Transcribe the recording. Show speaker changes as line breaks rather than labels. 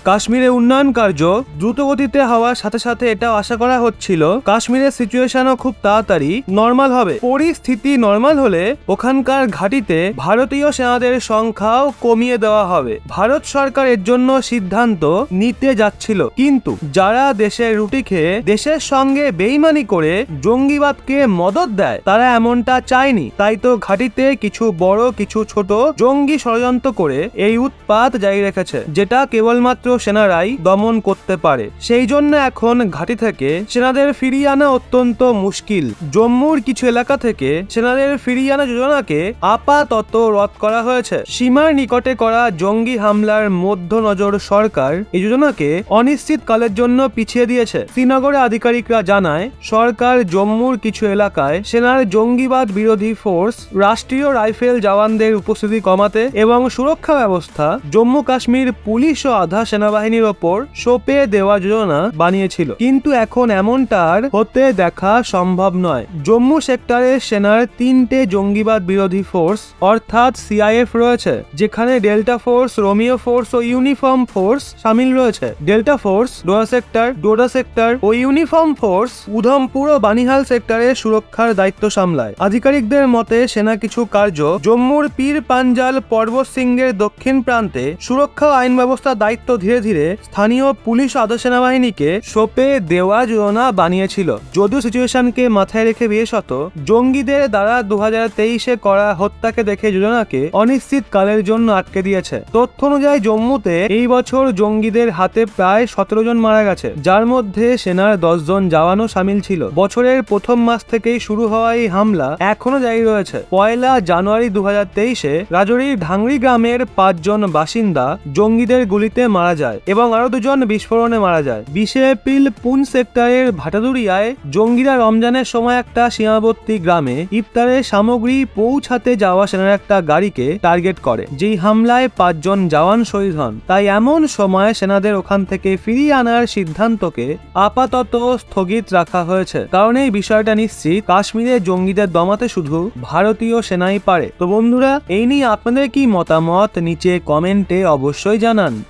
কাশ্মীরে উন্নয়ন কার্য দ্রুতগতিতে হওয়ার সাথে সাথে এটাও আশা করা হচ্ছিল কাশ্মীরের সিচুয়েশনও খুব তাড়াতাড়ি নর্মাল হবে। পরিস্থিতি নর্মাল হলে ওখানকার ঘাঁটিতে ভারতীয় সেনাদের সংখ্যাও কমিয়ে দেওয়া হবে। ভারত সরকার এর জন্য সিদ্ধান্ত নিতে যাচ্ছিল, কিন্তু যারা দেশের রুটি খেয়ে দেশের সঙ্গে বেইমানি করে জঙ্গিবাদকে মদত দেয় তারা এমনটা চায়নি। তাই তো ঘাঁটিতে কিছু বড় কিছু ছোট জঙ্গি ষড়যন্ত্র করে এই উৎপাত জারি রেখেছে, যেটা কেবলমাত্র সেনারাই দমন করতে পারে। সেই জন্য এখন ঘাঁটি থেকে সেনাদের ফিরিয়ে আনা অত্যন্ত মুশকিল। জম্মুর কিছু এলাকা থেকে সেনাদের ফিরিয়ে আনা যোজনাকে আপাতত রদ করা হয়েছে। সীমার নিকটে করা জঙ্গি হামলার মধ্য নজর সরকার এই যোজনাকে অনিশ্চিতকালের জন্য পিছিয়ে দিয়েছে। শ্রীনগরে আধিকারিকরা জানায় সরকার জম্মুর কিছু এলাকায় সেনার জঙ্গিবাদ বিরোধী ফোর্স, রাষ্ট্রীয় রাইফেল জওয়ানদের উপস্থিতি কমাতে এবং সুরক্ষা ব্যবস্থা জম্মু কাশ্মীর পুলিশ ও আধা সেনাবাহিনীর ওপর সঁপে দেওয়া যোজনা বানিয়েছিল। কিন্তু এখন এমনটা আর হতে দেখা সম্ভব নয়। জম্মু সেক্টরে সেনার 3টে জঙ্গিবাদ বিরোধী ফোর্স অর্থাৎ সিআইএফ রয়েছে, যেখানে ডেল্টা ফোর্স, রোমিও ফোর্স ও ইউনিফর্ম ফোর্স সামিল রয়েছে। ডেল্টা ফোর্স ডোডা সেক্টর ও ইউনিফর্ম ফোর্স উধমপুর ও বানিহাল সেক্টরে সুরক্ষার দায়িত্ব সামলায়। আধিকারিকদের মতে সেনা কিছু কার্য জম্মুর পীর পাঞ্জাল পর্বত শৃঙ্গের দক্ষিণ প্রান্তে সুরক্ষা ও আইন ব্যবস্থার দায়িত্ব ধীরে ধীরে স্থানীয় পুলিশ ও আধা সেনাবাহিনীকে সঁপে দেওয়া যোজনা বানিয়েছিল। যদিও সিচুয়েশনকে মাথায় রেখে বিশেষত জঙ্গিদের দ্বারা 2023-এ করা হত্যাকে দেখে যোজনাকে অনিশ্চিতকালের জন্য আটকে দিয়েছে। তথ্য অনুযায়ী জম্মুতে এই বছর জঙ্গিদের হাতে প্রায় 17 জন মারা গেছে, যার মধ্যে সেনার 10 জন জওয়ানও সামিল ছিল। বছরের প্রথম মাস থেকেই শুরু হওয়া এই হামলা এখনো জারি রয়েছে। 1 জানুয়ারি 2023-এ রাজৌরির ঢাংরি গ্রামের 5 জন বাসিন্দা জঙ্গিদের গুলিতে মারা যায় এবং আরো 2 জন বিস্ফোরণে মারা যায়। 20 এপ্রিল পুঞ্চ সেক্টরের ভাটাদুরিয়ায় জঙ্গিরা রমজানের সময় একটা সীমাবর্তী গ্রামে ইফতারের সামগ্রী পৌঁছাতে যাওয়া সেনার একটা গাড়িকে টার্গেট করে, যেই হামলায় 5 জন জওয়ান শহীদ হন। তাই এমন সময় সেনাদের ওখান থেকে ফিরিয়ে আনার সিদ্ধান্তকে আপাতত স্থগিত রাখা হয়েছে, কারণ এই বিষয়টা নিশ্চিত কাশ্মীরে জঙ্গিদের দমাতে শুধু ভারতীয় সেনাই পারে। তো বন্ধুরা, এই নিয়ে আপনাদের কি মতামত নিচে কমেন্টে অবশ্যই জানান।